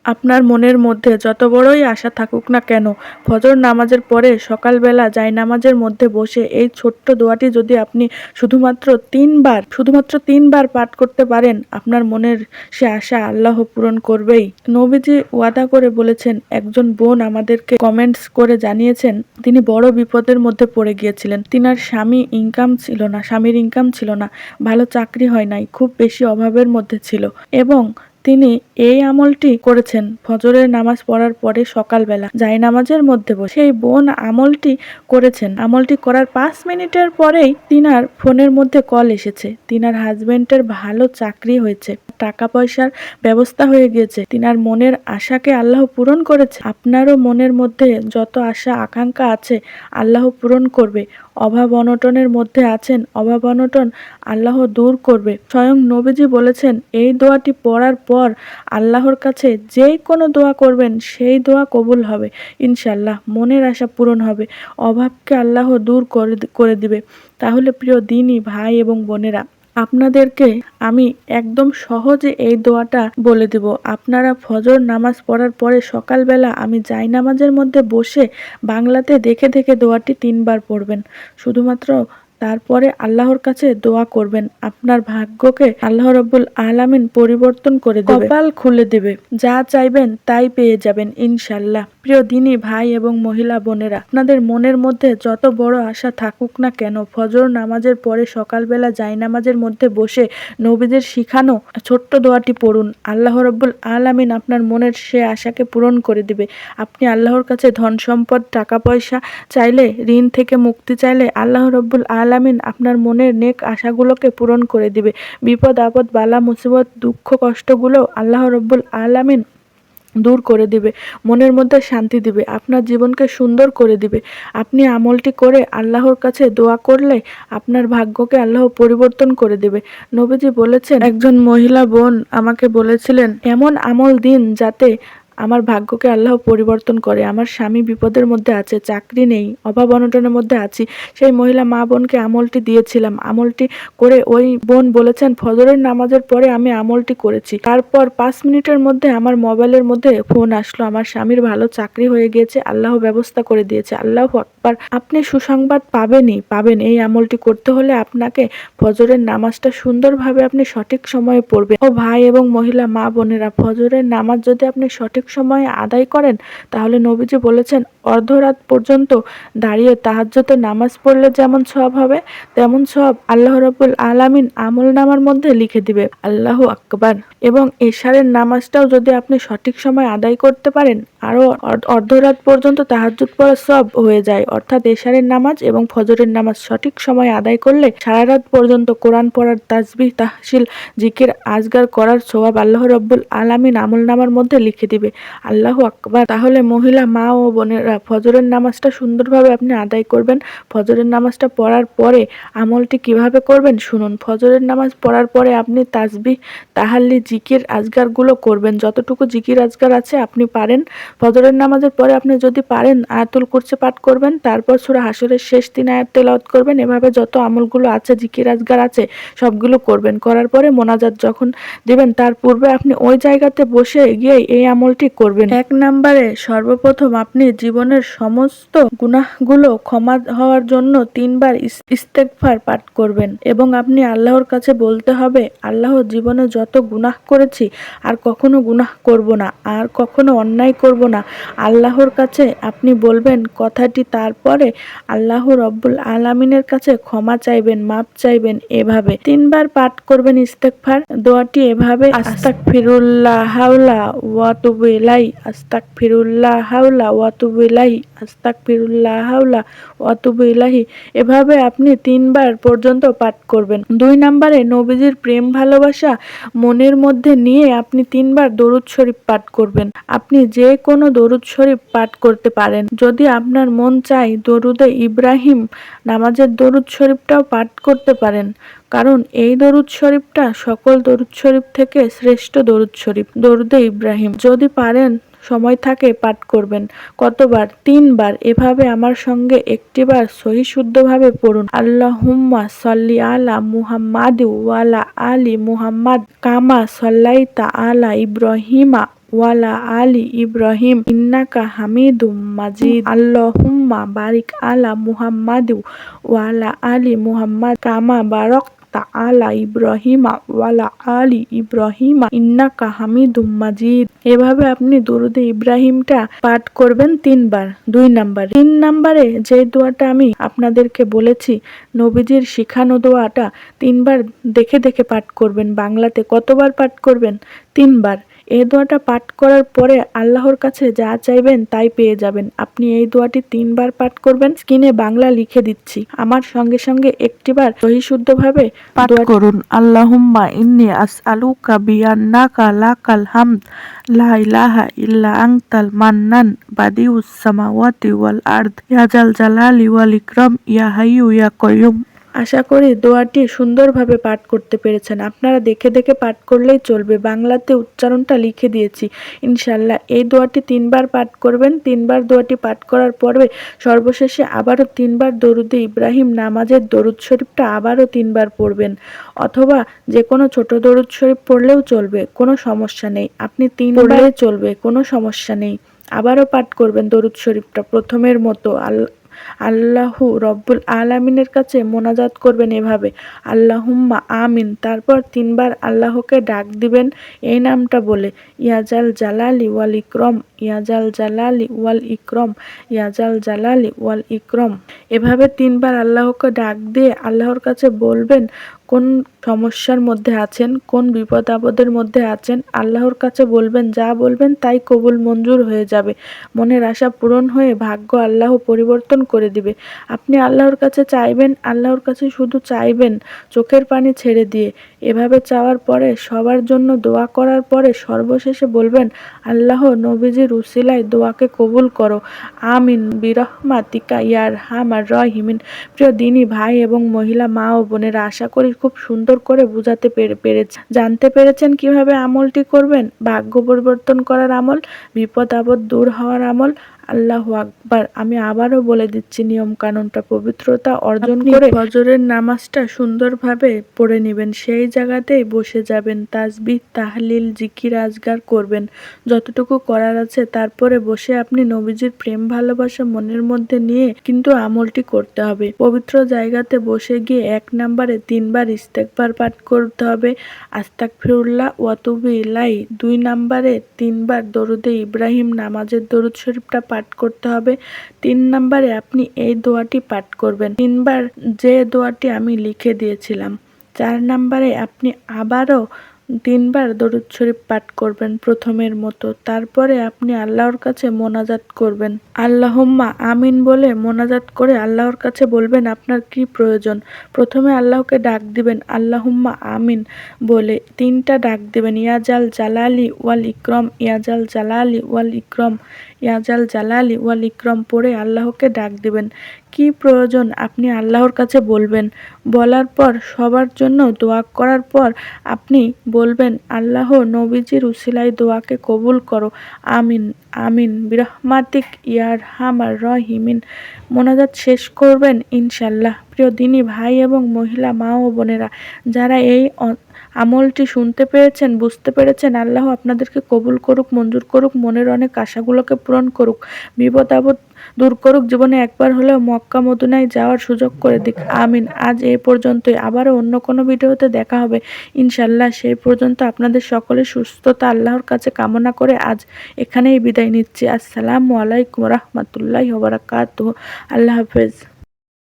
আপনার মনের মধ্যে যত বড়ই আশা থাকুক না কেন, ফজর নামাজের পরে সকালবেলা জায়নামাজের মধ্যে বসে এই ছোট্ট দোয়াটি যদি আপনি শুধুমাত্র তিনবার পাঠ করতে পারেন, আপনার মনের সে আশা আল্লাহ পূরণ করবেই। নবীজি ওয়াদা করে বলেছেন, একজন বোন আমাদেরকে কমেন্টস করে জানিয়েছেন তিনি বড় বিপদের মধ্যে পড়ে গিয়েছিলেন। তিনার স্বামীর ইনকাম ছিল না, ভালো চাকরি হয় নাই, খুব বেশি অভাবের মধ্যে ছিল এবং তিনি এই আমলটি করেছেন ফজরের নামাজ পড়ার পরে সকালবেলা জায়নামাজের মধ্যে বসে। সেই বোন আমলটি করেছেন। আমলটি করার 5 মিনিটের পরেই তিনার ফোনের মধ্যে কল এসেছে। তিনার হাজবেন্ডের ভালো চাকরি হয়েছে, টাকা পয়সার ব্যবস্থা হয়ে গিয়েছে, তিনার মনের আশাকে আল্লাহ পূরণ করেছে। আপনারও মনের মধ্যে যত আশা আকাঙ্ক্ষা আছে আল্লাহ পূরণ করবে। অভাব অনটনের মধ্যে আছেন, অভাব অনটন আল্লাহ দূর করবে। স্বয়ং নবীজি বলেছেন, এই দোয়াটি পড়ার পর আল্লাহর কাছে যে কোনো দোয়া করবেন সেই দোয়া কবুল হবে ইনশাল্লাহ, মনের আশা পূরণ হবে, অভাবকে আল্লাহ দূর করে দিবে। তাহলে প্রিয় দিনী ভাই এবং বোনেরা, আপনাদেরকে আমি একদম সহজে এই দোয়াটা বলে দিব। আপনারা ফজর নামাজ পড়ার পরে সকালবেলা আমি জায়নামাজের মধ্যে বসে বাংলাতে দেখে দেখে দোয়াটি 3বার পড়বেন। শুধুমাত্র তারপরে আল্লাহর কাছে দোয়া করবেন। আপনার ভাগ্যকে আল্লাহ রাব্বুল আলামিন পরিবর্তন করে দেবে, কপাল খুলে দেবে, যা চাইবেন তাই পেয়ে যাবেন ইনশাল্লাহ। প্রিয় দিনী ভাই এবং মহিলা বোনেরা, আপনাদের মনের মধ্যে যত বড় আশা থাকুক না কেন, ফজর নামাজের পরে সকালবেলা জায়নামাজের মধ্যে বসে নবীদের শিখানো ছোট্ট দোয়াটি পড়ুন। আল্লাহ রাব্বুল আলামিন আপনার মনের সে আশাকে পূরণ করে দিবে। আপনি আল্লাহর কাছে ধন সম্পদ, টাকা পয়সা চাইলে, ঋণ থেকে মুক্তি চাইলে আল্লাহ রাব্বুল আলামিন আপনার মনের নেক আশাগুলোকে পূরণ করে দিবে। বিপদ আপদ, বালা মুসিবত, দুঃখ কষ্টগুলো আল্লাহ রাব্বুল আলামিন দূর করে দিবে, মনের মধ্যে শান্তি দিবে, আপনার জীবনকে সুন্দর করে দিবে। আপনি আমলটি করে আল্লাহর কাছে দোয়া করলে আপনার ভাগ্যকে আল্লাহ পরিবর্তন করে দেবে। নবীজি বলেছেন, একজন মহিলা বোন আমাকে বলেছিলেন, এমন আমল দিন যাতে আমার ভাগ্যকে আল্লাহ পরিবর্তন করে। আমার স্বামী বিপদের মধ্যে আছে, চাকরি নেই, অভাব অনটনের মধ্যে আছি। সেই মহিলা মা বোনকে আমলটি দিয়েছিলাম। আমলটি করে ওই বোন বলেছেন, ফজরের নামাজের পরে আমি আমলটি করেছি, তারপর 5 মিনিটের মধ্যে আমার মোবাইলের মধ্যে ফোন আসলো, আমার স্বামীর ভালো চাকরি হয়ে গিয়েছে, আল্লাহ ব্যবস্থা করে দিয়েছে। আল্লাহু আকবার। আপনি সুসংবাদ পাবেন। এই আমলটি করতে হলে আপনাকে ফজরের নামাজটা সুন্দরভাবে আপনি সঠিক সময়ে পড়বেন। ও ভাই এবং মহিলা মা বোনেরা, ফজরের নামাজ যদি আপনি সঠিক সময়ে আদায় করেন, তাহলে নবীজি বলেছেন অর্ধরাত পর্যন্ত দাঁড়িয়ে তাহাজ্জুদের নামাজ পড়লে যেমন সওয়াব হবে, তেমন সওয়াব আল্লাহ রাব্বুল আলামিন আমলনামার মধ্যে লিখে দিবে। আল্লাহু আকবার। এবং এশারের নামাজটাও যদি আপনি সঠিক সময় আদায় করতে পারেন, আরো অর্ধরাত পর্যন্ত তাহাজ্জুদ পড়ার সওয়াব হয়ে যায়। অর্থাৎ এশারের নামাজ এবং ফজরের নামাজ সঠিক সময় আদায় করলে সারা রাত পর্যন্ত কোরআন পড়ার, তাসবিহ, তাহসিল, জিকির, আজগার করার সওয়াব আল্লাহ রাব্বুল আলামিন আমলনামার মধ্যে লিখে দিবে। আল্লাহু আকবার। তাহলে মহিলা মা ও বোনেরা, ফজরের নামাজটা সুন্দরভাবে আপনি আদায় করবেন। ফজরের নামাজটা পড়ার পরে আমলটি কিভাবে করবেন শুনুন। ফজরের নামাজ পড়ার পরে আপনি তাসবিহ, তাহাল্লি, জিকির, আজগারগুলো করবেন। যতটুকু জিকির আজগার আছে আপনি পারেন। ফজরের নামাজের পরে আপনি যদি পারেন আয়াতুল কুরসি পাঠ করবেন, তারপর সূরা হাশরের শেষ 3 আয়াত তেলাওয়াত করবেন। এভাবে যত আমলগুলো আছে, জিকির আজগার আছে, সবগুলো করবেন। করার পরে মোনাজাত যখন দিবেন, তার পূর্বে আপনি ওই জায়গাতে বসে গিয়ে এই আমলটি করবেন। 1 নম্বরে সর্বপ্রথম আপনি জীবনের সমস্ত গুনাহগুলো ক্ষমা হওয়ার জন্য 3বার ইস্তেগফার পাঠ করবেন এবং আপনি আল্লাহর কাছে বলতে হবে, আল্লাহ, জীবনে যত গুনাহ করেছি আর কখনো গুনাহ করব না, আর কখনো অন্যায় করব না। আল্লাহর কাছে আপনি বলবেন কথাটি, তারপরে আল্লাহ রাব্বুল আলামিনের কাছে ক্ষমা চাইবেন, মাপ চাইবেন। এভাবে 3বার পাঠ করবেন ইস্তেগফার। দোয়াটি এভাবে, আস্তাগফিরুল্লাহ হাওলা ওয়া তুবু ইলাইহি, আস্তাগফিরুল্লাহ হাওলা ওয়া তুবু ইলাইহি, আস্তাগফিরুল্লাহ হাওলা ওয়া তুবু ইলাইহি। এভাবে আপনি 3বার পর্যন্ত পাঠ করবেন। 2 নম্বরে নবীজির প্রেম ভালোবাসা মনের মধ্যে নিয়ে আপনি 3বার দরুদ শরীফ পাঠ করবেন। আপনি যে কোনো দরুদ শরীফ পাঠ করতে পারেন। যদি আপনার মন চায় দরুদে ইব্রাহিম নামাজের দরুদ শরীফটাও পাঠ করতে পারেন, কারণ এই দরুদ শরীফটা সকল দরুদ শরীফ থেকে শ্রেষ্ঠ দরুদ শরীফ, দরুদে ইব্রাহিম। যদি পারেন, সময় থাকে, পাঠ করবেন। কতবার? 3বার। এভাবে আমার সঙ্গে একটিবার সহি শুদ্ধভাবে পড়ুন। আল্লাহুম্মা সাল্লি আলা মুহাম্মাদ ওয়া আলা আলি মুহাম্মাদ কামা সাল্লাইতা আলা ইব্রাহিমা ওয়ালা আলি ইব্রাহিম ইন্নাকা হামিদুম মাজিদ। আল্লাহুম্মা বারিক আলা মুহাম্মাদি ওয়ালা আলি মুহাম্মাদ কামা বারাকতা আলা ইব্রাহিমা ওয়ালা আলি ইব্রাহিমা ইন্নাকা হামিদুম মাজিদ। এভাবে আপনি দুরুদে ইব্রাহিমটা পাঠ করবেন 3 বার। 2 নাম্বার 3 নাম্বারে যে দোয়াটা আমি আপনাদেরকে বলেছি, নবীজির শিখানো দোয়াটা 3 বার দেখে দেখে পাঠ করবেন। বাংলাতে কতবার পাঠ করবেন? 3 বার। এই দোয়াটা পাঠ করার পরে আল্লাহর কাছে যা চাইবেন তাই পেয়ে যাবেন। আপনি এই দোয়াটি 3 বার পাঠ করবেন। স্ক্রিনে বাংলা লিখে দিচ্ছি, আমার সঙ্গে সঙ্গে একটিবার সহিশুদ্ধভাবে পাঠ করুন। আল্লাহুম্মা ইন্নী আসআলুকা বিআন্নাকা লাকাল হামদ লা ইলাহা ইল্লা আনতাল মান্নান বাদিউস সামাওয়াতি ওয়াল আরদ ইয়া জাল জালালি ওয়াল ইকরাম ইয়া হাইয়্যু ইয়া কাইয়্যুম। আশা করি দোয়াটি সুন্দরভাবে পাঠ করতে পেরেছেন। আপনারা দেখে দেখে পাঠ করলেই চলবে। বাংলাতে উচ্চারণটা লিখে দিয়েছি ইনশাল্লাহ। এই দোয়াটি 3 বার পাঠ করবেন। 3 বার দোয়াটি পাঠ করার পরে সর্বশেষে আবারও 3 বার দরুদে ইব্রাহিম নামাজের দরুদ শরীফটা আবারও 3 বার পড়বেন, অথবা যে কোনো ছোট দরুদ শরীফ পড়লেও চলবে, কোনো সমস্যা নেই। আপনি 3 বারে চলবে, কোনো সমস্যা নেই। আবারও পাঠ করবেন দরুদ শরীফটা প্রথমের মতো। আল্লাহু রব্বুল আলামিনের কাছে মোনাজাত করবেন এভাবে, আল্লাহুম্মা আমিন। তারপর 3 বার আল্লাহকে ডাক দিবেন এই নামটা বলে, ইয়াজাল জালালি ওয়াল ইকরম, ইয়াজাল জালালি ওয়াল ইকরম, ইয়াজাল জালালি ওয়াল ইকরম। এভাবে 3 বার আল্লাহকে ডাক দিয়ে আল্লাহর কাছে বলবেন কোন সমস্যার মধ্যে আছেন, কোন বিপদ আপদের মধ্যে আছেন। আল্লাহর কাছে বলবেন, যা বলবেন তাই কবুল মঞ্জুর হয়ে যাবে। মনের আশা পূরণ হয়ে ভাগ্য আল্লাহ পরিবর্তন করে দিবে। আপনি আল্লাহর কাছে চাইবেন, আল্লাহর কাছে শুধু চাইবেন চোখের পানি ছেড়ে দিয়ে। এভাবে চাওয়ার পরে, সবার জন্য দোয়া করার পরে সর্বশেষে বলবেন, আল্লাহ নবীজির উসিলায় দোয়াকে কবুল করো, আমিন বিরহমাতিকা ইয়া আরহামার রাহিমিন। প্রিয় দিনী ভাই এবং মহিলা মা ও বোনেরা, আশা করি খুব সুন্দর করে বুঝাতে পেরেছি। জানতে পেরেছেন কিভাবে আমলটি করবেন? ভাগ্য পরিবর্তন করার আমল, বিপদ আপদ দূর হওয়ার আমল। আল্লাহু আকবার। আমি আবারও বলে দিচ্ছি নিয়ম কানুনটা। পবিত্রতা অর্জন করে ফজরের নামাজটা সুন্দরভাবে পড়ে নেবেন। সেই জায়গাতেই বসে যাবেন, তাসবিহ তাহলিল জিকির আজগার করবেন যতটুকু করার আছে। তারপরে বসে আপনি নবীজির প্রেম ভালোবাসা মনের মধ্যে নিয়ে কিন্তু আমলটি করতে হবে। পবিত্র জায়গাতে বসে গিয়ে 1 নম্বরে 3 বার ইস্তেগফার পাঠ করতে হবে, আস্তাগফিরুল্লাহ ওয়া তুবু ইলাইহি। 2 নম্বরে 3 বার দরুদে ইব্রাহিম নামাজের দরুদ শরীফটা পাঠ করতে হবে। 3 নম্বরে আপনি এই দোয়াটি পাঠ করবেন 3 বার, যে দোয়াটি আমি লিখে দিয়েছিলাম। 4 নম্বরে আপনি আবারও 3 বার দরুদ শরীফ পাঠ করবেন প্রথমের মতো। তারপরে আপনি আল্লাহর কাছে মোনাজাত করবেন, আল্লাহুম্মা আমিন বলে মোনাজাত করে আল্লাহর কাছে বলবেন আপনার কি প্রয়োজন। প্রথমে আল্লাহকে ডাক দিবেন আল্লাহুম্মা আমিন বলে, 3টা ডাক দিবেন, ইয়াজাল জালালি ওয়াল ইকরম, ইয়াজাল জালালি ওয়াল ইকরম, ইয়াজাল জালালি ওয়াল ইকরম পড়ে আল্লাহকে ডাক দিবেন। কি প্রয়োজন আপনি আল্লাহর কাছে বলবেন। বলার পর সবার জন্য দোয়া করার পর আপনি বলবেন, আল্লাহ নবীজির উসিলায় দোয়াকে কবুল করো, আমিন আমিন বিরহমাতিক ইয়া আরহামার রাহিমিন। মোনাজাত শেষ করবেন ইনশাল্লাহ। প্রিয় দিনী ভাই এবং মহিলা মা ও বোনেরা, যারা এই আমলটি শুনতে পেরেছেন, বুঝতে পেরেছেন, আল্লাহ আপনাদেরকে কবুল করুক, মঞ্জুর করুক, মনের অনেক আশাগুলোকে পূরণ করুক, বিপদ আপদ দূর করুক, জীবনে একবার হলেও মক্কা মদিনায় যাওয়ার সুযোগ করে দিক, আমিন। আজ এই পর্যন্তই, আবারও অন্য কোনো ভিডিওতে দেখা হবে ইনশাল্লাহ। সেই পর্যন্ত আপনাদের সকলের সুস্থতা আল্লাহর কাছে কামনা করে আজ এখানেই বিদায় নিচ্ছি। আসসালামু আলাইকুম রহমতুল্লাহি ওয়া বারাকাতুহু। আল্লাহ হাফেজ।